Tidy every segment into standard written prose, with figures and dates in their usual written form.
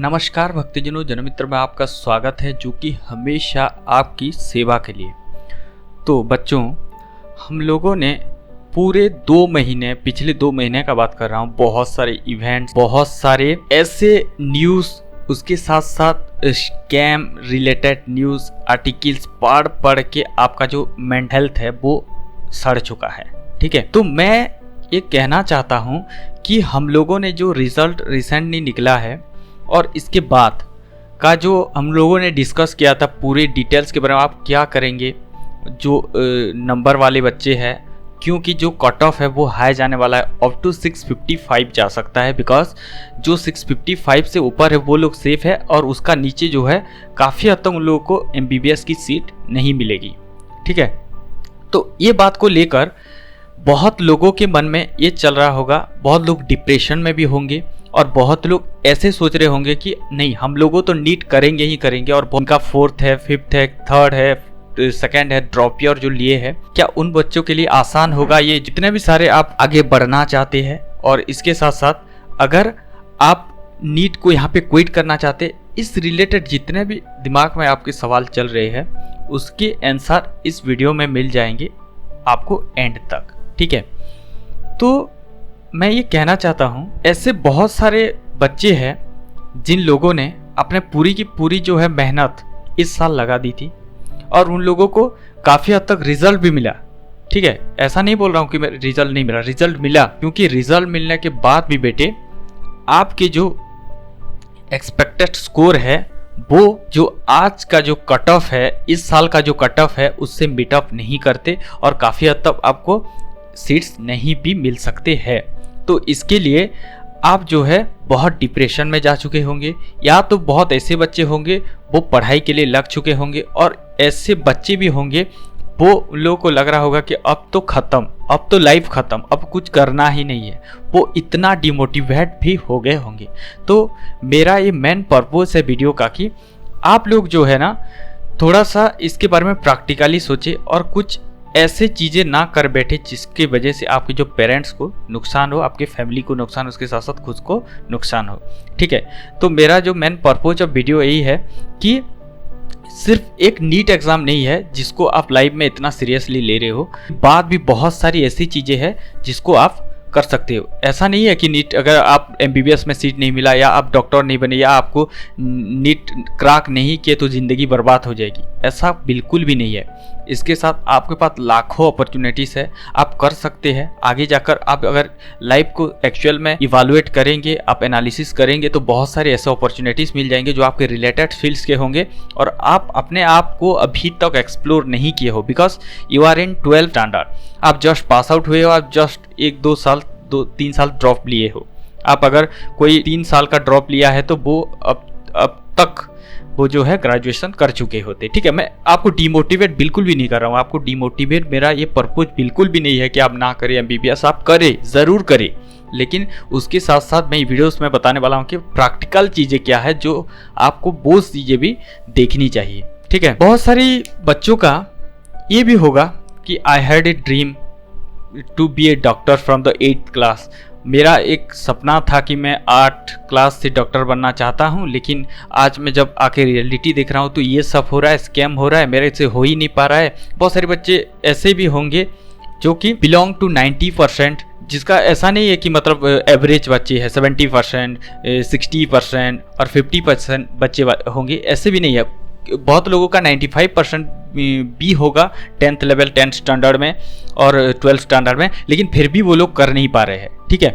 नमस्कार भक्तजनों, जनमित्र में आपका स्वागत है जो कि हमेशा आपकी सेवा के लिए। तो बच्चों, हम लोगों ने पूरे 2 महीने, पिछले 2 महीने का बात कर रहा हूँ, बहुत सारे इवेंट्स, बहुत सारे ऐसे न्यूज़, उसके साथ साथ स्कैम रिलेटेड न्यूज़ आर्टिकल्स पढ़ के आपका जो मेंटल हेल्थ है वो सड़ चुका है। ठीक है, तो मैं ये कहना चाहता हूँ कि हम लोगों ने जो रिजल्ट रिसेंटली निकला है और इसके बाद का जो हम लोगों ने डिस्कस किया था पूरे डिटेल्स के बारे में, आप क्या करेंगे जो नंबर वाले बच्चे हैं, क्योंकि जो कट ऑफ है वो हाई जाने वाला है, अप टू 655 जा सकता है। बिकॉज जो 655 से ऊपर है वो लोग सेफ है और उसका नीचे जो है काफ़ी हद तक उन लोगों को MBBS की सीट नहीं मिलेगी। ठीक है, तो ये बात को लेकर बहुत लोगों के मन में ये चल रहा होगा, बहुत लोग डिप्रेशन में भी होंगे और बहुत लोग ऐसे सोच रहे होंगे कि नहीं, हम लोगों तो नीट करेंगे ही करेंगे, और उनका 4th है, 5th है, 3rd है, 2nd है, ड्रॉप ईयर जो लिए है, क्या उन बच्चों के लिए आसान होगा? ये जितने भी सारे आप आगे बढ़ना चाहते हैं और इसके साथ साथ अगर आप नीट को यहाँ पे क्विट करना चाहते, इस रिलेटेड जितने भी दिमाग में आपके सवाल चल रहे हैं उसके आंसर इस वीडियो में मिल जाएंगे आपको एंड तक। ठीक है, तो मैं ये कहना चाहता हूँ, ऐसे बहुत सारे बच्चे हैं जिन लोगों ने अपने पूरी की पूरी जो है मेहनत इस साल लगा दी थी और उन लोगों को काफ़ी हद तक रिजल्ट भी मिला। ठीक है, ऐसा नहीं बोल रहा हूँ कि मैं रिजल्ट नहीं मिला, रिजल्ट मिला, क्योंकि रिजल्ट मिलने के बाद भी बेटे आपके जो एक्सपेक्टेड स्कोर है वो जो आज का जो कट ऑफ है, इस साल का जो कट ऑफ है उससे मीट अप नहीं करते और काफ़ी हद तक आपको सीट्स नहीं भी मिल सकते हैं। तो इसके लिए आप जो है बहुत डिप्रेशन में जा चुके होंगे, या तो बहुत ऐसे बच्चे होंगे वो पढ़ाई के लिए लग चुके होंगे, और ऐसे बच्चे भी होंगे वो उन लोगों को लग रहा होगा कि अब तो ख़त्म, अब तो लाइफ ख़त्म, अब कुछ करना ही नहीं है, वो इतना डिमोटिवेट भी हो गए होंगे। तो मेरा ये मेन पर्पस है वीडियो का कि आप लोग जो है ना थोड़ा सा इसके बारे में प्रैक्टिकली सोचे और कुछ ऐसे चीज़ें ना कर बैठे जिसकी वजह से आपके जो पेरेंट्स को नुकसान हो, आपके फैमिली को नुकसान हो, उसके साथ साथ खुद को नुकसान हो। ठीक है, तो मेरा जो मेन पर्पस ऑफ वीडियो यही है कि सिर्फ एक नीट एग्ज़ाम नहीं है जिसको आप लाइफ में इतना सीरियसली ले रहे हो, बाद भी बहुत सारी ऐसी चीज़ें हैं जिसको आप कर सकते हो। ऐसा नहीं है कि नीट अगर आप MBBS में सीट नहीं मिला, या आप डॉक्टर नहीं बने, या आपको नीट क्रैक नहीं किए तो ज़िंदगी बर्बाद हो जाएगी, ऐसा बिल्कुल भी नहीं है। इसके साथ आपके पास लाखों अपॉर्चुनिटीज़ है, आप कर सकते हैं। आगे जाकर आप अगर लाइफ को एक्चुअल में इवालुएट करेंगे, आप एनालिसिस करेंगे तो बहुत सारे ऐसे अपॉर्चुनिटीज़ मिल जाएंगे जो आपके रिलेटेड फील्ड्स के होंगे और आप अपने आप को अभी तक एक्सप्लोर नहीं किए हो, because you are in 12th standard, आप जस्ट पास आउट हुए हो, आप जस्ट 1-2 साल 2-3 साल ड्रॉप लिए हो। आप अगर कोई 3 साल का ड्रॉप लिया है तो वो अब तक वो जो है ग्रेजुएशन कर चुके होते। ठीक है, मैं आपको डिमोटिवेट बिल्कुल भी नहीं कर रहा हूँ, आपको डिमोटिवेट मेरा ये पर्पस बिल्कुल भी नहीं है कि आप ना करें MBBS, आप करें, ज़रूर करें, लेकिन उसके साथ साथ मैं वीडियोस में बताने वाला हूँ कि प्रैक्टिकल चीज़ें क्या है जो आपको वो चीज़ें भी देखनी चाहिए। ठीक है, बहुत सारी बच्चों का ये भी होगा कि I had a dream to be a doctor from the 8th class. मेरा एक सपना था कि मैं 8 क्लास से डॉक्टर बनना चाहता हूं, लेकिन आज मैं जब आके रियलिटी देख रहा हूं तो ये सब हो रहा है, स्कैम हो रहा है, मेरे से हो ही नहीं पा रहा है। बहुत सारे बच्चे ऐसे भी होंगे जो कि बिलोंग टू 90%, जिसका ऐसा नहीं है कि मतलब एवरेज बच्चे हैं, 70%, 60% और 50% बच्चे होंगे, ऐसे भी नहीं है। बहुत लोगों का 95% भी होगा 10th लेवल 10th स्टैंडर्ड में और 12th स्टैंडर्ड में, लेकिन फिर भी वो लोग कर नहीं पा रहे हैं। ठीक है,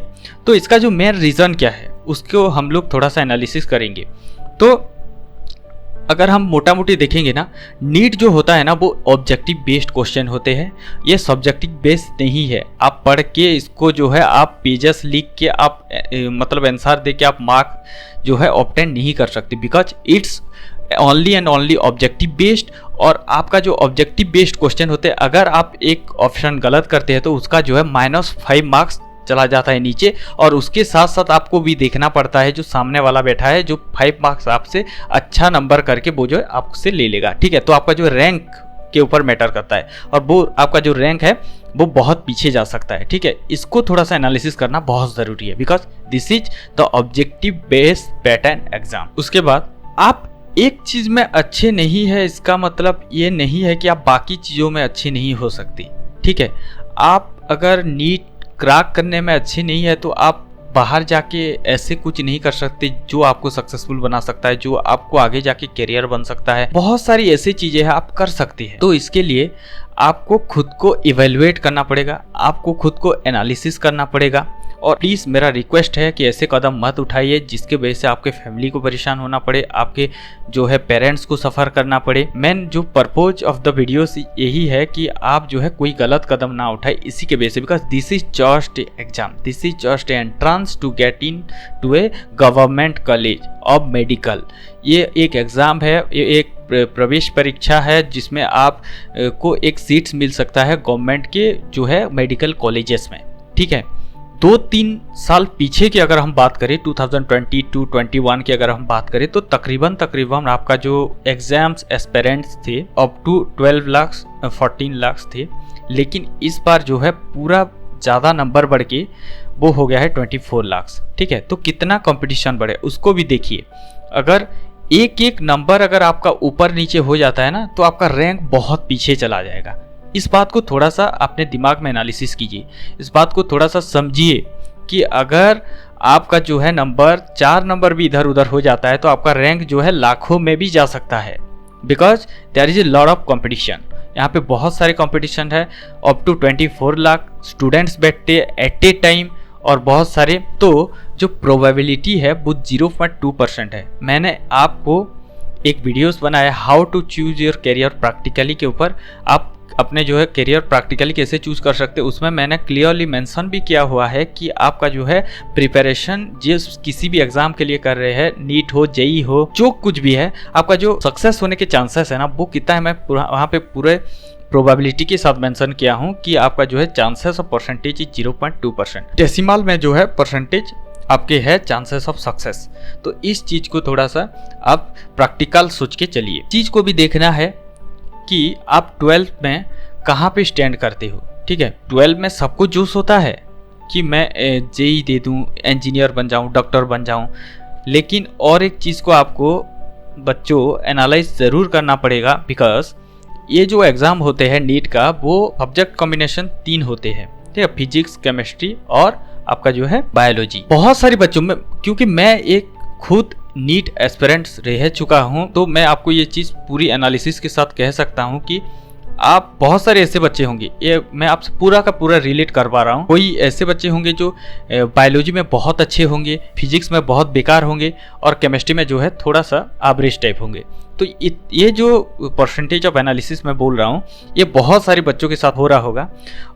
तो इसका जो मेन रीज़न क्या है उसको हम लोग थोड़ा सा एनालिसिस करेंगे। तो अगर हम मोटा मोटी देखेंगे ना, नीट जो होता है ना वो ऑब्जेक्टिव बेस्ड क्वेश्चन होते हैं, ये सब्जेक्टिव बेस्ड नहीं है। आप पढ़ के इसको जो है आप पेजेस लिख के आप मतलब आंसर दे के आप मार्क जो है ऑब्टेन नहीं कर सकते, because it's only and only objective based. और आपका जो ऑब्जेक्टिव बेस्ड क्वेश्चन होते हैं, अगर आप एक ऑप्शन गलत करते हैं तो उसका जो है -5 मार्क्स चला जाता है नीचे, और उसके साथ साथ आपको भी देखना पड़ता है जो सामने वाला बैठा है जो 5 मार्क्स आपसे अच्छा नंबर करके वो जो है आपसे ले लेगा। ठीक है, तो आपका जो रैंक के ऊपर मैटर करता है, और वो आपका जो रैंक है वो बहुत पीछे जा सकता है। ठीक है, इसको थोड़ा सा एनालिसिस करना बहुत ज़रूरी है, because this is the objective based pattern exam. उसके बाद आप एक चीज़ में अच्छे नहीं है, इसका मतलब ये नहीं है कि आप बाकी चीज़ों में अच्छे नहीं हो सकती। ठीक है, आप अगर नीट क्रैक करने में अच्छे नहीं है तो आप बाहर जाके ऐसे कुछ नहीं कर सकते जो आपको सक्सेसफुल बना सकता है, जो आपको आगे जाके करियर बन सकता है। बहुत सारी ऐसी चीज़ें हैं आप कर सकते हैं। तो इसके लिए आपको खुद को इवेलुएट करना पड़ेगा, आपको खुद को एनालिसिस करना पड़ेगा। और प्लीज़ मेरा रिक्वेस्ट है कि ऐसे कदम मत उठाइए जिसके वजह से आपके फैमिली को परेशान होना पड़े, आपके जो है पेरेंट्स को सफ़र करना पड़े। मेन जो पर्पज ऑफ द वीडियोस यही है कि आप जो है कोई गलत कदम ना उठाए इसी के वजह से, because this is just exam, this is just entrance to get in to a government college of medical. ये एक एग्ज़ाम है, ये एक प्रवेश परीक्षा है जिसमें आप को एक सीट्स मिल सकता है गवर्नमेंट के जो है मेडिकल कॉलेजेस में। ठीक है, 2-3 साल पीछे की अगर हम बात करें 2020-21 की अगर हम बात करें तो तकरीबन आपका जो एग्जाम्स एस्पिरेंट्स थे अप टू 12 लाख 14 लाख थे, लेकिन इस बार जो है पूरा ज़्यादा नंबर बढ़ के वो हो गया है 24 लाख। ठीक है, तो कितना कंपटीशन बढ़े उसको भी देखिए। अगर एक एक नंबर अगर आपका ऊपर नीचे हो जाता है ना तो आपका रैंक बहुत पीछे चला जाएगा। इस बात को थोड़ा सा अपने दिमाग में एनालिसिस कीजिए, इस बात को थोड़ा सा समझिए कि अगर आपका जो है नंबर 4 नंबर भी इधर उधर हो जाता है तो आपका रैंक जो है लाखों में भी जा सकता है, because there is a lot of competition. यहाँ पे बहुत सारे कंपटीशन है, अप टू 24 लाख स्टूडेंट्स बैठते एट ए टाइम और बहुत सारे। तो जो प्रोबेबिलिटी है वो 0.2% है। मैंने आपको एक वीडियोस बनाया how to choose your career practically के ऊपर, आप अपने जो है करियर प्रैक्टिकली कैसे चूज कर सकते हैं, उसमें मैंने क्लियरली मेंशन भी किया हुआ है कि आपका जो है प्रिपरेशन जिस किसी भी एग्जाम के लिए कर रहे हैं, नीट हो, जेई हो, जो कुछ भी है, आपका जो सक्सेस होने के चांसेस है ना वो कितना है, मैं वहाँ पे पूरे प्रोबेबिलिटी के साथ मेंशन किया हूँ कि आपका जो है chances of percentage is 0.2%। Decimal में जो है परसेंटेज आपके है चांसेस ऑफ सक्सेस। तो इस चीज़ को थोड़ा सा आप प्रैक्टिकल सोच के चलिए। चीज़ को भी देखना है कि आप 12th में कहाँ पे स्टैंड करते हो। ठीक है, 12 में सबको जोश होता है कि मैं जेई दे दूँ, इंजीनियर बन जाऊँ, डॉक्टर बन जाऊँ, लेकिन और एक चीज़ को आपको बच्चों एनालाइज ज़रूर करना पड़ेगा, बिकॉज ये जो एग्ज़ाम होते हैं नीट का वो सब्जेक्ट कॉम्बिनेशन 3 होते हैं। ठीक है, फिजिक्स, केमिस्ट्री और आपका जो है बायोलॉजी। बहुत सारे बच्चों में, क्योंकि मैं एक खुद नीट एस्पिरेंट्स रह चुका हूं, तो मैं आपको ये चीज़ पूरी एनालिसिस के साथ कह सकता हूं कि आप बहुत सारे ऐसे बच्चे होंगे, ये मैं आपसे पूरा का पूरा रिलेट कर पा रहा हूँ। कोई ऐसे बच्चे होंगे जो बायोलॉजी में बहुत अच्छे होंगे, फिजिक्स में बहुत बेकार होंगे और केमिस्ट्री में जो है थोड़ा सा एवरेज टाइप होंगे। तो ये जो परसेंटेज ऑफ एनालिसिस मैं बोल रहा हूँ ये बहुत सारे बच्चों के साथ हो रहा होगा,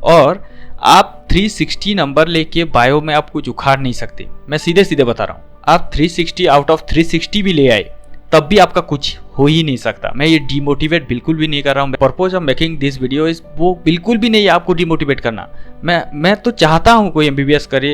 और आप 360 नंबर लेके बायो में आप कुछ उखाड़ नहीं सकते। मैं सीधे सीधे बता रहा हूँ, आप 360 आउट ऑफ 360 भी ले आए तब भी आपका कुछ हो ही नहीं सकता। मैं ये डिमोटिवेट बिल्कुल भी नहीं कर रहा हूँ। Purpose of making this video is वो बिल्कुल भी नहीं है आपको डिमोटिवेट करना। मैं तो चाहता हूँ कोई MBBS करे,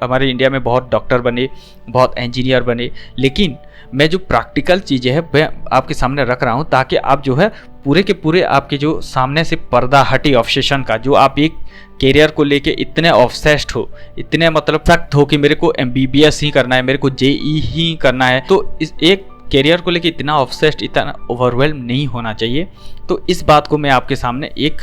हमारे इंडिया में बहुत डॉक्टर बने, बहुत इंजीनियर बने, लेकिन मैं जो प्रैक्टिकल चीज़ें हैं मैं आपके सामने रख रहा हूँ ताकि आप जो है पूरे के पूरे आपके जो सामने से पर्दा हटे ऑब्सेशन का, जो आप एक कैरियर को लेके इतने ऑब्सेस्ड हो, इतने मतलब सख्त हो कि मेरे को MBBS ही करना है, मेरे को JE ही करना है, तो इस एक कैरियर को लेके इतना ऑब्सेस्ड, इतना ओवरवेल्म नहीं होना चाहिए। तो इस बात को मैं आपके सामने एक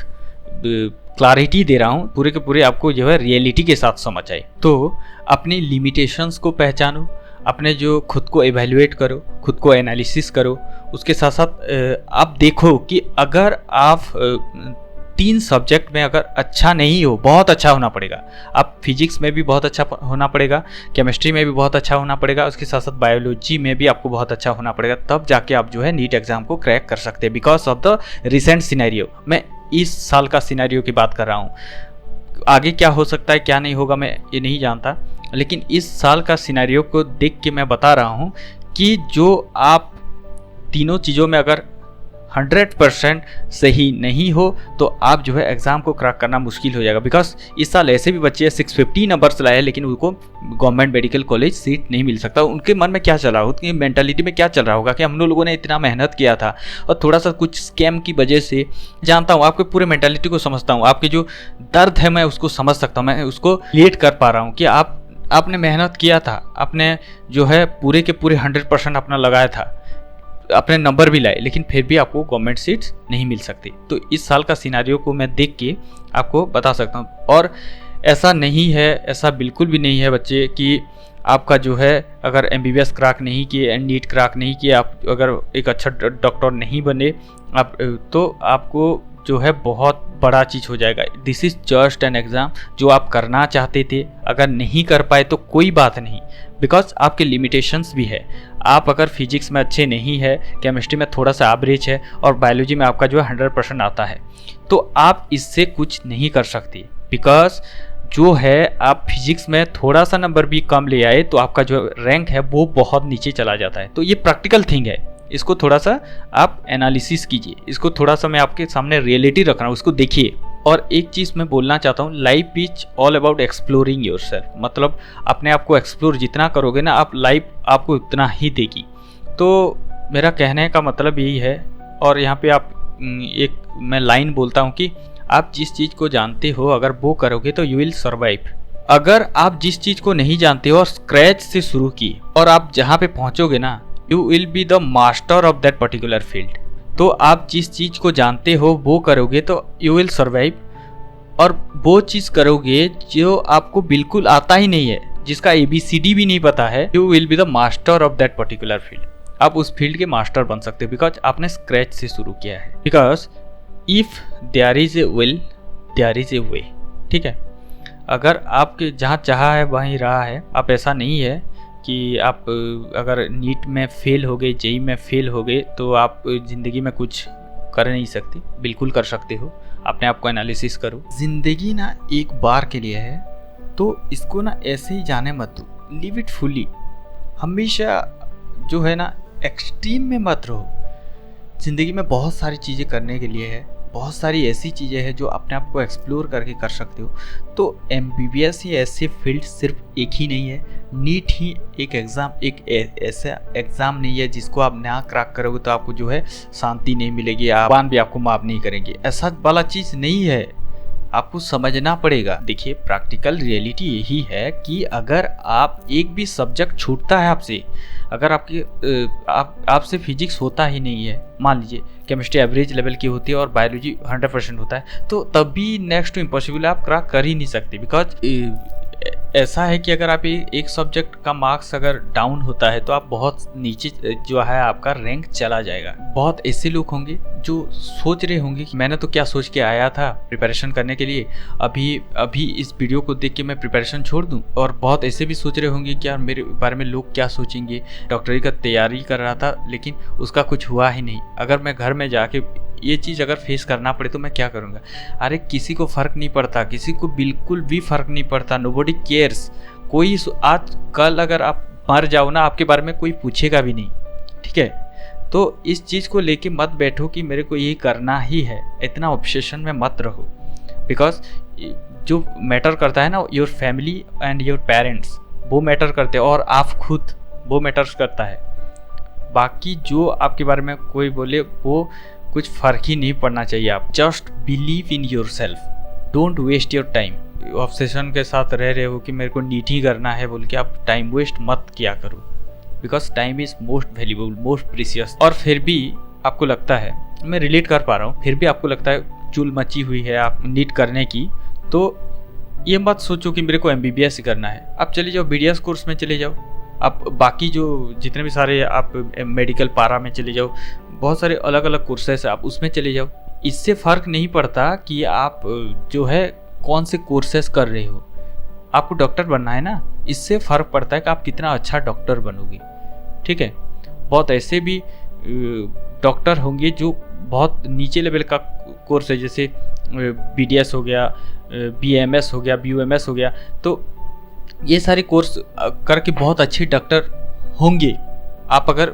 क्लैरिटी दे रहा हूँ, पूरे के पूरे आपको जो है रियलिटी के साथ समझ आए। तो अपनी लिमिटेशंस को पहचानो, अपने जो खुद को एवेल्युएट करो, खुद को एनालिसिस करो। उसके साथ साथ आप देखो कि अगर आप 3 सब्जेक्ट में अगर अच्छा नहीं हो, बहुत अच्छा होना पड़ेगा। आप फिजिक्स में भी बहुत अच्छा होना पड़ेगा, केमिस्ट्री में भी बहुत अच्छा होना पड़ेगा, उसके साथ साथ बायोलॉजी में भी आपको बहुत अच्छा होना पड़ेगा, तब जाके आप जो है नीट एग्जाम को क्रैक कर सकते हैं। Because of the recent scenario, मैं इस साल का सिनेरियो की बात कर रहा हूँ। आगे क्या हो सकता है क्या नहीं होगा मैं ये नहीं जानता, लेकिन इस साल का सिनेरियो को देख के मैं बता रहा हूँ कि जो आप तीनों चीज़ों में अगर 100% सही नहीं हो तो आप जो है एग्ज़ाम को क्रैक करना मुश्किल हो जाएगा। बिकॉज इस साल ऐसे भी बच्चे 650 नंबर्स लाए लेकिन उनको गवर्नमेंट मेडिकल कॉलेज सीट नहीं मिल सकता। उनके मन में क्या चल रहा होगा, उनकी मेंटालिटी में क्या चल रहा होगा कि हम लोगों ने इतना मेहनत किया था और थोड़ा सा कुछ स्कैम की वजह से, जानता हूँ आपके पूरे मेंटालिटी को समझता हूँ, आपके जो दर्द है मैं उसको समझ सकता हूँ, मैं उसको रिलेट कर पा रहा हूँ कि आपने मेहनत किया था, आपने जो है पूरे के पूरे 100% अपना लगाया था, अपने नंबर भी लाए, लेकिन फिर भी आपको गवर्नमेंट सीट्स नहीं मिल सकती। तो इस साल का सिनारियो को मैं देख के आपको बता सकता हूँ। और ऐसा नहीं है, ऐसा बिल्कुल भी नहीं है बच्चे कि आपका जो है अगर MBBS क्रैक नहीं किए एंड नीट क्रैक नहीं किए, आप अगर एक अच्छा डॉक्टर नहीं बने आप तो आपको जो है बहुत बड़ा चीज़ हो जाएगा। This is just an exam. जो आप करना चाहते थे अगर नहीं कर पाए तो कोई बात नहीं, बिकॉज आपके लिमिटेशंस भी है। आप अगर फिजिक्स में अच्छे नहीं है, केमिस्ट्री में थोड़ा सा एवरेज है और बायोलॉजी में आपका जो है 100% आता है, तो आप इससे कुछ नहीं कर सकते। बिकॉज जो है आप फिजिक्स में थोड़ा सा नंबर भी कम ले आए तो आपका जो रैंक है वो बहुत नीचे चला जाता है। तो ये प्रैक्टिकल थिंग है, इसको थोड़ा सा आप एनालिसिस कीजिए, इसको थोड़ा सा मैं आपके सामने रियलिटी रख रहा हूँ, उसको देखिए। और एक चीज़ मैं बोलना चाहता हूँ, life is all about exploring yourself. मतलब अपने आप को एक्सप्लोर जितना करोगे ना, आप लाइफ आपको उतना ही देगी। तो मेरा कहने का मतलब यही है। और यहाँ पे आप एक मैं लाइन बोलता हूँ कि आप जिस चीज़ को जानते हो अगर वो करोगे तो यू विल सर्वाइव। अगर आप जिस चीज़ को नहीं जानते हो और स्क्रैच से शुरू की और आप जहाँ पे पहुँचोगे ना, you will be the master of that particular field. तो आप जिस चीज़ को जानते हो वो करोगे तो यू विल सर्वाइव। और वो चीज़ करोगे जो आपको बिल्कुल आता ही नहीं है, जिसका ABCD भी नहीं पता है, you will be the master of that particular field. आप उस फील्ड के मास्टर बन सकते हो बिकॉज आपने स्क्रैच से शुरू किया है। Because if there is a will there is a way. ठीक है, अगर आपके जहाँ चाहा है वहीं रहा है। आप ऐसा नहीं है कि आप अगर नीट में फेल हो गए, JEE में फेल हो गए तो आप ज़िंदगी में कुछ कर नहीं सकते। बिल्कुल कर सकते हो, अपने आप को एनालिसिस करो। ज़िंदगी ना एक बार के लिए है, तो इसको ना ऐसे ही जाने मत दो, लिव इट फुली। हमेशा जो है ना एक्सट्रीम में मत रहो। ज़िंदगी में बहुत सारी चीज़ें करने के लिए है, बहुत सारी ऐसी चीज़ें हैं जो अपने आप को एक्सप्लोर करके कर सकते हो। तो MBBS ही ऐसे फील्ड सिर्फ एक ही नहीं है, नीट ही एक एग्ज़ाम, एक ऐसा एग्ज़ाम नहीं है जिसको आप ना क्रैक करोगे तो आपको जो है शांति नहीं मिलेगी, भगवान भी आपको माफ़ नहीं करेंगे। ऐसा वाला चीज़ नहीं है, आपको समझना पड़ेगा। देखिए, प्रैक्टिकल रियलिटी यही है कि अगर आप एक भी सब्जेक्ट छूटता है आपसे, अगर आपसे फिजिक्स होता ही नहीं है, मान लीजिए केमिस्ट्री एवरेज लेवल की होती है और बायोलॉजी 100% होता है, तो तभी नेक्स्ट टू इम्पॉसिबल आप क्रैक कर ही नहीं सकते। बिकॉज ऐसा है कि अगर आप एक सब्जेक्ट का मार्क्स अगर डाउन होता है तो आप बहुत नीचे जो है आपका रैंक चला जाएगा। बहुत ऐसे लोग होंगे जो सोच रहे होंगे कि मैंने तो क्या सोच के आया था प्रिपरेशन करने के लिए, अभी इस वीडियो को देख के मैं प्रिपरेशन छोड़ दूं। और बहुत ऐसे भी सोच रहे होंगे कि यार मेरे बारे में लोग क्या सोचेंगे, डॉक्टरी का तैयारी कर रहा था लेकिन उसका कुछ हुआ ही नहीं, अगर मैं घर में जाके ये चीज़ अगर फेस करना पड़े तो मैं क्या करूँगा। अरे किसी को फ़र्क नहीं पड़ता, किसी को बिल्कुल भी फ़र्क नहीं पड़ता, नोबडी केयर्स। कोई आज कल अगर आप मर जाओ ना, आपके बारे में कोई पूछेगा भी नहीं। ठीक है, तो इस चीज़ को लेके मत बैठो कि मेरे को ये करना ही है, इतना ऑब्सेशन में मत रहो। बिकॉज जो मैटर करता है ना, your family and your parents, वो मैटर करते हैं, और आप खुद, वो मैटर्स करता है। बाकी जो आपके बारे में कोई बोले वो कुछ फ़र्क ही नहीं पड़ना चाहिए। आप just believe in your self, don't waste your time. Obsession के साथ रह रहे हो कि मेरे को नीट ही करना है बोल के आप टाइम वेस्ट मत किया करो। Because time is most valuable, most precious. और फिर भी आपको लगता है, मैं रिलेट कर पा रहा हूँ, फिर भी आपको लगता है चूल मची हुई है आप नीट करने की, तो ये मत सोचो कि मेरे को MBBS ही करना है। आप चले जाओ BDS कोर्स में चले जाओ, आप बाकी जो जितने भी सारे आप मेडिकल पारा में चले जाओ, बहुत सारे अलग अलग कोर्सेस आप उसमें चले जाओ। इससे फ़र्क नहीं पड़ता कि आप जो है कौन से कोर्सेस कर रहे हो, आपको डॉक्टर बनना है ना, इससे फ़र्क पड़ता है कि आप कितना अच्छा डॉक्टर बनोगे। ठीक है, बहुत ऐसे भी डॉक्टर होंगे जो बहुत नीचे लेवल का कोर्स है, जैसे BDS हो गया, BMS हो गया, BUMS हो गया, तो ये सारे कोर्स करके बहुत अच्छे डॉक्टर होंगे, आप अगर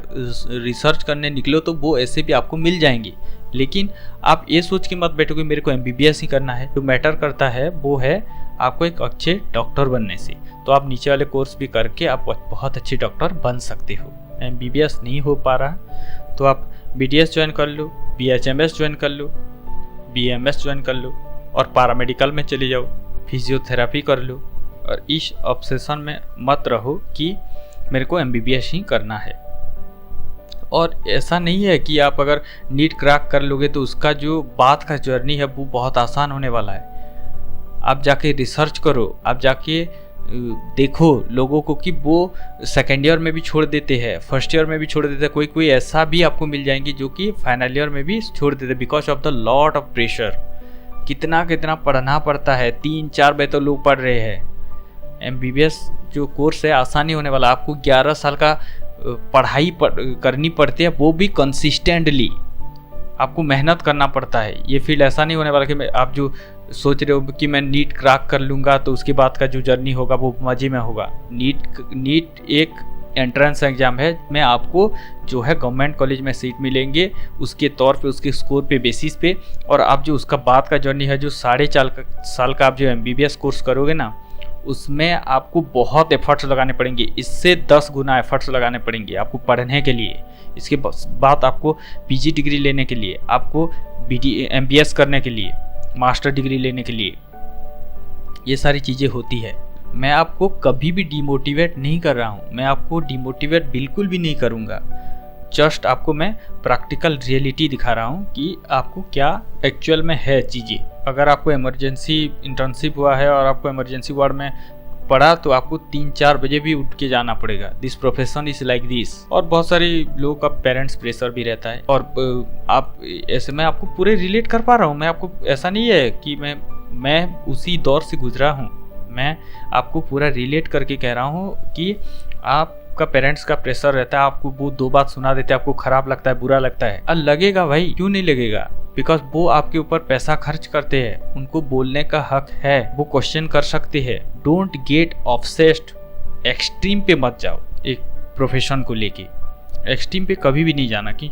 रिसर्च करने निकलो तो वो ऐसे भी आपको मिल जाएंगी, लेकिन आप ये सोच के मत बैठो कि मेरे को MBBS ही करना है। जो मैटर करता है वो है आपको एक अच्छे डॉक्टर बनने से। तो आप नीचे वाले कोर्स भी करके आप बहुत अच्छे डॉक्टर बन सकते हो। MBBS नहीं हो पा रहा तो आप BDS ज्वाइन कर लो, BHMS ज्वाइन कर लो, BMS ज्वाइन कर लो और पैरामेडिकल में चले जाओ, फिजियोथेरेपी कर लो। और इस ऑब्सेशन में मत रहो कि मेरे को MBBS ही करना है। और ऐसा नहीं है कि आप अगर नीट क्रैक कर लोगे तो उसका जो बाद का जर्नी है वो बहुत आसान होने वाला है। आप जाके रिसर्च करो, आप जाके देखो लोगों को कि वो सेकेंड ईयर में भी छोड़ देते हैं, फर्स्ट ईयर में भी छोड़ देते हैं, कोई कोई ऐसा भी आपको मिल जाएंगे जो कि फाइनल ईयर में भी छोड़ देते हैं because of the lot of pressure. कितना कितना पढ़ना पड़ता है, 3-4 बजे तो लोग पढ़ रहे हैं। MBBS जो कोर्स है आसानी होने वाला। आपको 11 साल का पढ़ाई करनी पड़ती है, वो भी कंसिस्टेंटली आपको मेहनत करना पड़ता है। ये फील्ड ऐसा नहीं होने वाला कि आप जो सोच रहे हो कि मैं नीट क्रैक कर लूँगा तो उसके बाद का जो जर्नी होगा वो मज़े में होगा। नीट एक एंट्रेंस एग्ज़ाम है, में आपको जो है गवर्नमेंट कॉलेज में सीट मिलेंगे उसके तौर पे, उसके स्कोर पे बेसिस पे। और आप जो उसका बाद का जर्नी है जो 4.5 साल का आप जो MBBS कोर्स करोगे ना, उसमें आपको बहुत एफर्ट्स लगाने पड़ेंगे, इससे 10 गुना एफर्ट्स लगाने पड़ेंगे आपको पढ़ने के लिए। इसके बाद आपको PG डिग्री लेने के लिए, आपको MBS करने के लिए, मास्टर डिग्री लेने के लिए, ये सारी चीज़ें होती है। मैं आपको कभी भी डिमोटिवेट नहीं कर रहा हूँ, मैं आपको डिमोटिवेट बिल्कुल भी नहीं करूँगा। जस्ट आपको मैं प्रैक्टिकल रियलिटी दिखा रहा हूँ कि आपको क्या एक्चुअल में है चीज़ें। अगर आपको इमरजेंसी इंटर्नशिप हुआ है और आपको इमरजेंसी वार्ड में पड़ा तो आपको 3-4 बजे भी उठ के जाना पड़ेगा। This profession is like this. और बहुत सारे लोगों का पेरेंट्स प्रेशर भी रहता है। और आप ऐसे मैं आपको पूरे रिलेट कर पा रहा हूँ। मैं आपको ऐसा नहीं है कि मैं उसी दौर से गुजरा हूँ, मैं आपको पूरा रिलेट करके कह रहा हूँ कि आपका पेरेंट्स का प्रेशर रहता है, आपको वो 2 बात सुना देते हैं, आपको खराब लगता है, बुरा लगता है। अब लगेगा भाई, क्यों नहीं लगेगा? बिकॉज वो आपके ऊपर पैसा खर्च करते हैं, उनको बोलने का हक है, वो क्वेश्चन कर सकते हैं। डोंट गेट ऑब्सेस्ड, एक्सट्रीम पे मत जाओ एक प्रोफेशन को लेके। एक्सट्रीम पे कभी भी नहीं जाना कि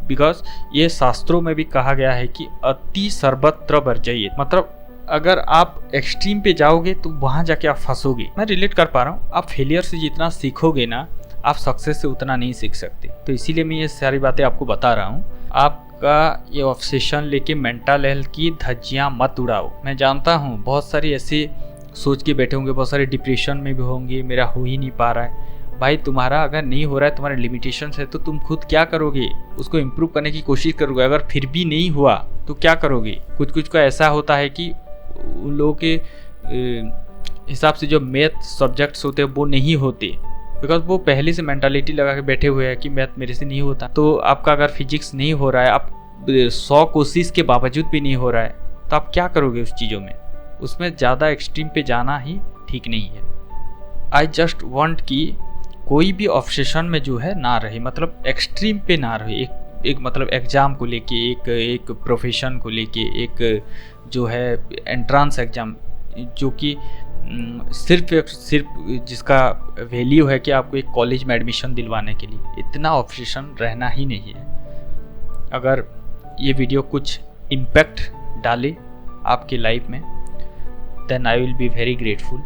बिकॉज ये शास्त्रों में भी कहा गया है कि अति सर्वत्र वर्जयेत। मतलब अगर आप एक्सट्रीम पे जाओगे तो वहाँ जाके आप फंसोगे। मैं रिलेट कर पा रहा हूँ। आप फेलियर से जितना सीखोगे ना, आप सक्सेस से उतना नहीं सीख सकते। तो इसीलिए मैं ये सारी बातें आपको बता रहा हूँ। आपका ये ऑब्सेशन लेके मेंटल हेल्थ की धज्जियाँ मत उड़ाओ। मैं जानता हूँ बहुत सारी ऐसे सोच के बैठे होंगे, बहुत सारे डिप्रेशन में भी होंगे, मेरा हो ही नहीं पा रहा है। भाई तुम्हारा अगर नहीं हो रहा है, तुम्हारे लिमिटेशंस है, तो तुम खुद क्या करोगे? उसको इम्प्रूव करने की कोशिश करोगे। अगर फिर भी नहीं हुआ तो क्या करोगे? कुछ का ऐसा होता है कि उन लोगों के हिसाब से जो मैथ सब्जेक्ट्स होते हैं वो नहीं होते, बिकॉज वो पहले से मेंटालिटी लगा के बैठे हुए हैं कि मैथ मेरे से नहीं होता। तो आपका अगर फिजिक्स नहीं हो रहा है, आप 100 कोशिश के बावजूद भी नहीं हो रहा है, तो आप क्या करोगे उस चीज़ों में? उसमें ज़्यादा एक्सट्रीम पे जाना ही ठीक नहीं है। आई जस्ट वॉन्ट कि कोई भी ऑब्सेशन में जो है ना रहे, मतलब एक्सट्रीम पे ना रहे। एक मतलब एग्ज़ाम को लेके, एक प्रोफेशन को लेके, एक जो है एंट्रेंस एग्ज़ाम जो कि सिर्फ जिसका वैल्यू है कि आपको एक कॉलेज में एडमिशन दिलवाने के लिए, इतना ऑब्सेशन रहना ही नहीं है। अगर ये वीडियो कुछ इम्पैक्ट डाले आपके लाइफ में, then I will be very grateful.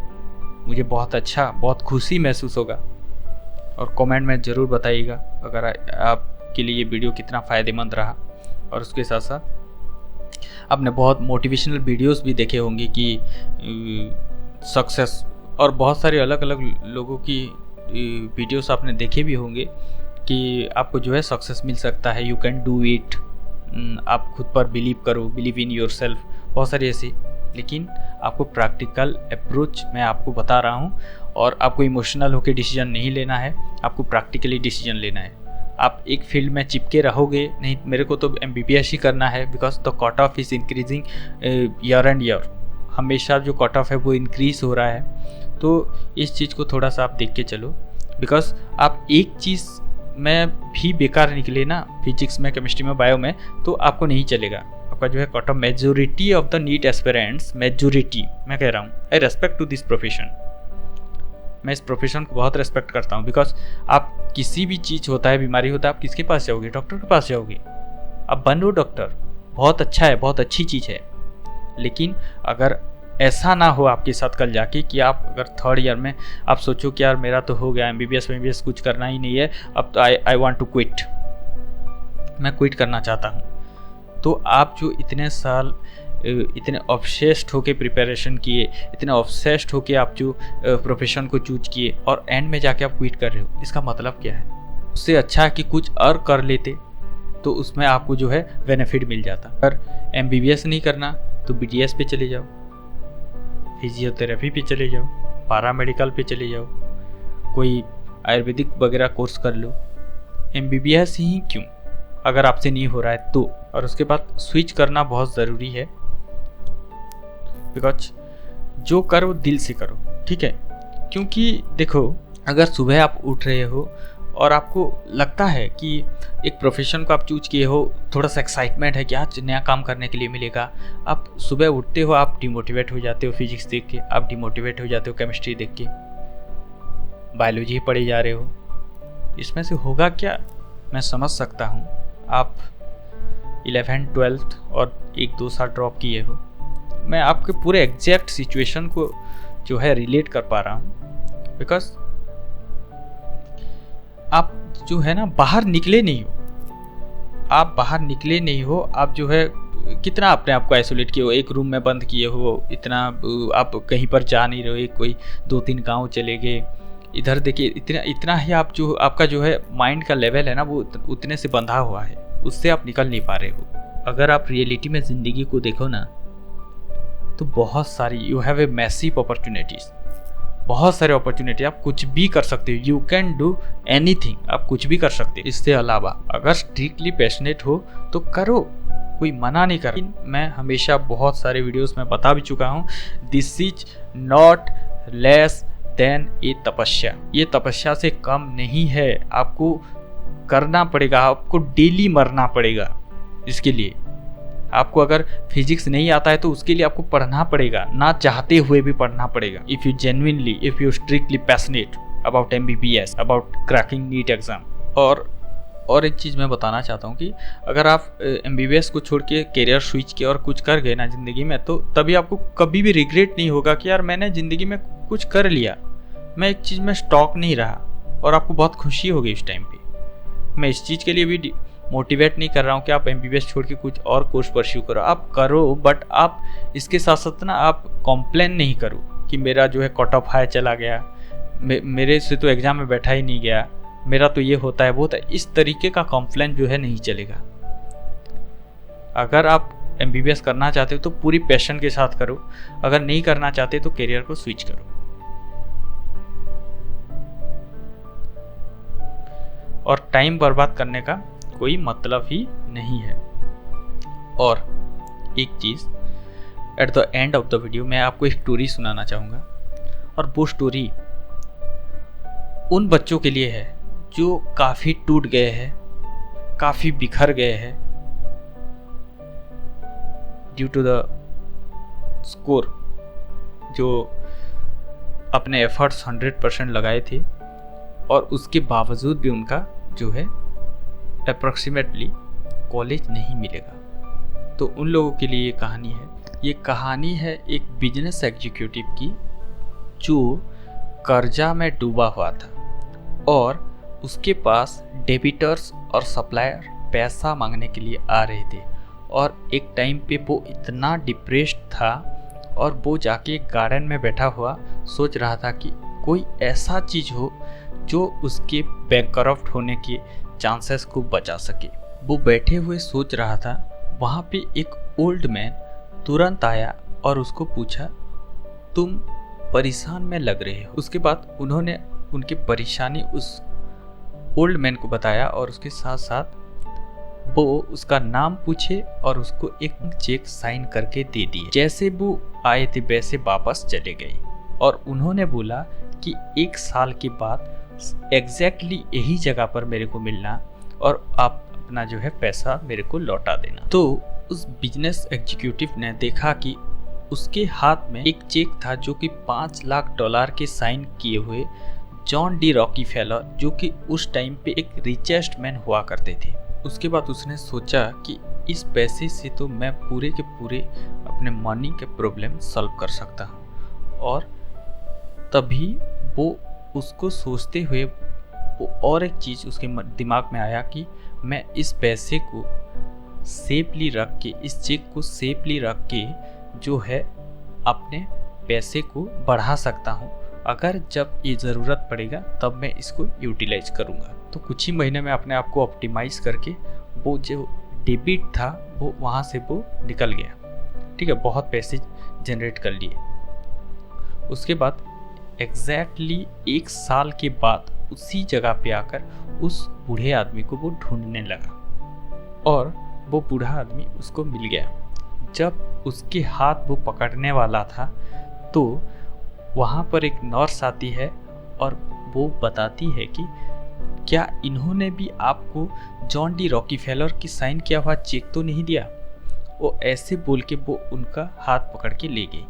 मुझे बहुत अच्छा, बहुत खुशी महसूस होगा। और कमेंट में ज़रूर बताइएगा अगर आपके लिए ये वीडियो कितना फ़ायदेमंद रहा। और उसके साथ साथ आपने बहुत मोटिवेशनल वीडियोस भी देखे होंगे कि सक्सेस, और बहुत सारे अलग अलग लोगों की वीडियोस आपने देखे भी होंगे कि आपको जो है सक्सेस मिल सकता है, यू कैन डू इट, आप खुद पर बिलीव करो, बिलीव इन योर सेल्फ, बहुत सारी ऐसी। लेकिन आपको प्रैक्टिकल अप्रोच मैं आपको बता रहा हूँ। और आपको इमोशनल होकर डिसीजन नहीं लेना है, आपको प्रैक्टिकली डिसीजन लेना है। आप एक फील्ड में चिपके रहोगे नहीं, मेरे को तो MBBS ही करना है because the cut off is increasing year and year, हमेशा जो कट ऑफ है वो इंक्रीज़ हो रहा है। तो इस चीज़ को थोड़ा सा आप देख के चलो, बिकॉज आप एक चीज़ में भी बेकार निकले ना, फिजिक्स में, केमिस्ट्री में, बायो में, तो आपको नहीं चलेगा। आपका जो है cut off, majority of the NEET aspirants, majority मैं कह रहा हूँ, I respect to this profession, मैं इस प्रोफेशन को बहुत रेस्पेक्ट करता हूँ। बिकॉज आप किसी भी चीज़ होता है, बीमारी होता है, आप किसके पास जाओगे? डॉक्टर के पास जाओगे। आप बनो डॉक्टर, बहुत अच्छा है, बहुत अच्छी चीज़ है। लेकिन अगर ऐसा ना हो आपके साथ कल जाके कि आप अगर 3rd ईयर में आप सोचो कि यार मेरा तो हो गया, MBBS कुछ करना ही नहीं है, अब तो आई वांट टू क्विट, मैं क्विट करना चाहता हूँ। तो आप जो इतने साल इतने ऑब्सेस्ड होके प्रिपरेशन किए, इतने ऑब्सेस्ड होके आप जो प्रोफेशन को चूज किए और एंड में जाके आप क्विट कर रहे हो, इसका मतलब क्या है? उससे अच्छा है कि कुछ और कर लेते तो उसमें आपको जो है बेनिफिट मिल जाता। अगर MBBS नहीं करना तो BDS पे चले जाओ, फिजियोथेरेपी पे चले जाओ, पैरामेडिकल पे चले जाओ, कोई आयुर्वेदिक वगैरह कोर्स कर लो। MBBS ही क्यों, अगर आपसे नहीं हो रहा है तो। और उसके बाद स्विच करना बहुत ज़रूरी है, बिकॉज जो करो दिल से करो, ठीक है? क्योंकि देखो, अगर सुबह आप उठ रहे हो और आपको लगता है कि एक प्रोफेशन को आप चूज किए हो, थोड़ा सा एक्साइटमेंट है कि आज नया काम करने के लिए मिलेगा, आप सुबह उठते हो, आप डिमोटिवेट हो जाते हो फिजिक्स देख के, आप डिमोटिवेट हो जाते हो केमिस्ट्री देख के, बायोलॉजी पढ़े जा रहे हो, इसमें से होगा क्या? मैं समझ सकता हूँ आप 11th 12th और 1-2 साल ड्रॉप किए हो। मैं आपके पूरे एग्जैक्ट सिचुएशन को जो है रिलेट कर पा रहा हूँ, बिकॉज आप जो है ना बाहर निकले नहीं हो, आप जो है कितना अपने आप को आइसोलेट किए हो, एक रूम में बंद किए हो, इतना आप कहीं पर जा नहीं रहे हो, कोई 2-3 गांव चले गए, इधर देखिए, इतना ही आप जो आपका जो है माइंड का लेवल है ना वो उतने से बंधा हुआ है, उससे आप निकल नहीं पा रहे हो। अगर आप रियलिटी में ज़िंदगी को देखो ना तो बहुत सारी, you have a massive opportunities, बहुत सारे अपॉर्चुनिटी, आप कुछ भी कर सकते हो, यू कैन डू एनीथिंग, आप कुछ भी कर सकते हो। इससे अलावा अगर स्ट्रिक्टली पैशनेट हो तो करो, कोई मना नहीं कर। मैं हमेशा बहुत सारे वीडियोस में बता भी चुका हूँ, this is not less than a tapasya, ये तपस्या से कम नहीं है। आपको करना पड़ेगा, आपको डेली मरना पड़ेगा इसके लिए। आपको अगर फिजिक्स नहीं आता है तो उसके लिए आपको पढ़ना पड़ेगा, ना चाहते हुए भी पढ़ना पड़ेगा। If you genuinely, if you strictly passionate about MBBS, about cracking NEET exam. और एक चीज़ मैं बताना चाहता हूँ कि अगर आप MBBS को छोड़ के करियर स्विच किया और कुछ कर गए ना ज़िंदगी में, तो तभी आपको कभी भी रिग्रेट नहीं होगा कि यार मैंने ज़िंदगी में कुछ कर लिया, मैं एक चीज़ में स्टॉक नहीं रहा, और आपको बहुत खुशी होगी इस टाइम पे। मैं इस चीज़ के लिए भी मोटिवेट नहीं कर रहा हूँ कि आप MBBS छोड़ के कुछ और कोर्स परस्यू करो, आप करो, बट आप इसके साथ साथ ना आप कॉम्प्लेन नहीं करो कि मेरा जो है कट ऑफ हाई चला गया, मेरे से तो एग्ज़ाम में बैठा ही नहीं गया, मेरा तो ये होता है वो होता है। इस तरीके का कॉम्प्लेन जो है नहीं चलेगा। अगर आप MBBS करना चाहते हो तो पूरी पैशन के साथ करो, अगर नहीं करना चाहते तो करियर को स्विच करो। और टाइम बर्बाद करने का कोई मतलब ही नहीं है। और एक चीज़, at the end of the video मैं आपको एक स्टोरी सुनाना चाहूँगा, और वो स्टोरी उन बच्चों के लिए है जो काफ़ी टूट गए हैं, काफ़ी बिखर गए हैं ड्यू टू द स्कोर, जो अपने एफर्ट्स 100% लगाए थे और उसके बावजूद भी उनका जो है अप्रॉक्सीमेटली कॉलेज नहीं मिलेगा। तो उन लोगों के लिए ये कहानी है एक बिजनेस एग्जीक्यूटिव की जो कर्जा में डूबा हुआ था और उसके पास डेबिटर्स और सप्लायर पैसा मांगने के लिए आ रहे थे, और एक टाइम पे वो इतना डिप्रेस्ड था और वो जाके एक गार्डन में बैठा हुआ सोच रहा था कि कोई ऐसा चीज़ हो जो उसके बैंकरप्ट होने के चांसेस को बचा सके। वो बैठे हुए सोच रहा था, वहाँ पे एक ओल्ड मैन तुरंत आया और उसको पूछा, तुम परेशान में लग रहे हो। उसके बाद उन्होंने उनकी परेशानी उस ओल्ड मैन को बताया और उसके साथ साथ वो उसका नाम पूछे और उसको एक चेक साइन करके दे दिए। जैसे वो आए थे वैसे वापस चले गए और उन्होंने बोला कि 1 साल के बाद एग्जैक्टली यही जगह पर मेरे को मिलना और आप अपना जो है पैसा मेरे को लौटा देना। तो उस बिजनेस एग्जीक्यूटिव ने देखा कि उसके हाथ में एक चेक था जो कि $5 लाख के साइन किए हुए जॉन डी रॉकीफेलर, जो कि उस टाइम पे एक रिचेस्ट मैन हुआ करते थे। उसके बाद उसने सोचा कि इस पैसे से तो मैं पूरे के पूरे अपने मनी के प्रॉब्लम सॉल्व कर सकता हूँ। और तभी वो उसको सोचते हुए वो और एक चीज़ उसके दिमाग में आया कि मैं इस पैसे को सेफली रख के, इस चेक को सेफली रख के जो है अपने पैसे को बढ़ा सकता हूँ। अगर जब ये ज़रूरत पड़ेगा तब मैं इसको यूटिलाइज करूँगा। तो कुछ ही महीने में अपने आप को ऑप्टिमाइज़ करके वो जो डेबिट था वो वहाँ से वो निकल गया। ठीक है, बहुत पैसे जनरेट कर लिए। उसके बाद एग्जैक्टली 1 साल के बाद उसी जगह पे आकर उस बूढ़े आदमी को वो ढूंढने लगा और वो बूढ़ा आदमी उसको मिल गया। जब उसके हाथ वो पकड़ने वाला था तो वहाँ पर एक नर्स आती है और वो बताती है कि क्या इन्होंने भी आपको जॉन डी रॉकीफेलर की साइन किया हुआ चेक तो नहीं दिया। वो ऐसे बोल के वो उनका हाथ पकड़ के ले गई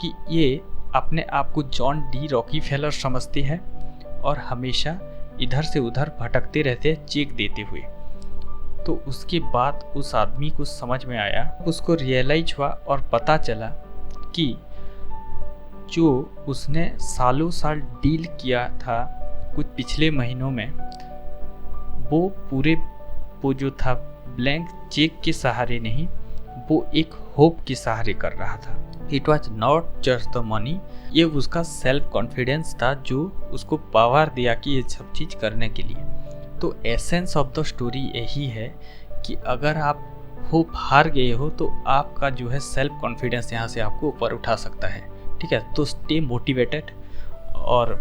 कि ये अपने आप को जॉन डी रॉकीफेलर समझते हैं और हमेशा इधर से उधर भटकते रहते हैं चेक देते हुए। तो उसके बाद उस आदमी को समझ में आया, उसको रियलाइज हुआ और पता चला कि जो उसने सालों साल डील किया था कुछ पिछले महीनों में, वो जो था ब्लैंक चेक के सहारे नहीं, वो एक होप के सहारे कर रहा था। It was not just the money, ये उसका सेल्फ कॉन्फिडेंस था जो उसको पावर दिया कि ये सब चीज़ करने के लिए। तो एसेंस ऑफ द स्टोरी यही है कि अगर आप होप हार गए हो तो आपका जो है सेल्फ कॉन्फिडेंस यहाँ से आपको ऊपर उठा सकता है। ठीक है, तो स्टे मोटिवेटेड और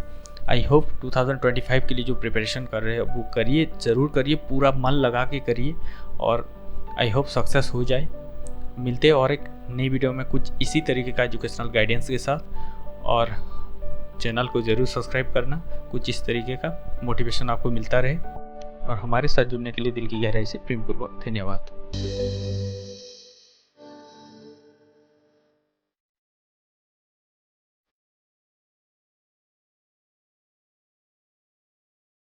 आई होप 2025 के लिए जो प्रिपरेशन कर रहे हो वो करिए, ज़रूर करिए, पूरा मन लगा के करिए और आई होप सक्सेस हो जाए। मिलते हैं और एक नई वीडियो में कुछ इसी तरीके का एजुकेशनल गाइडेंस के साथ, और चैनल को ज़रूर सब्सक्राइब करना, कुछ इस तरीके का मोटिवेशन आपको मिलता रहे। और हमारे साथ जुड़ने के लिए दिल की गहराई से प्रेमपूर्वक धन्यवाद।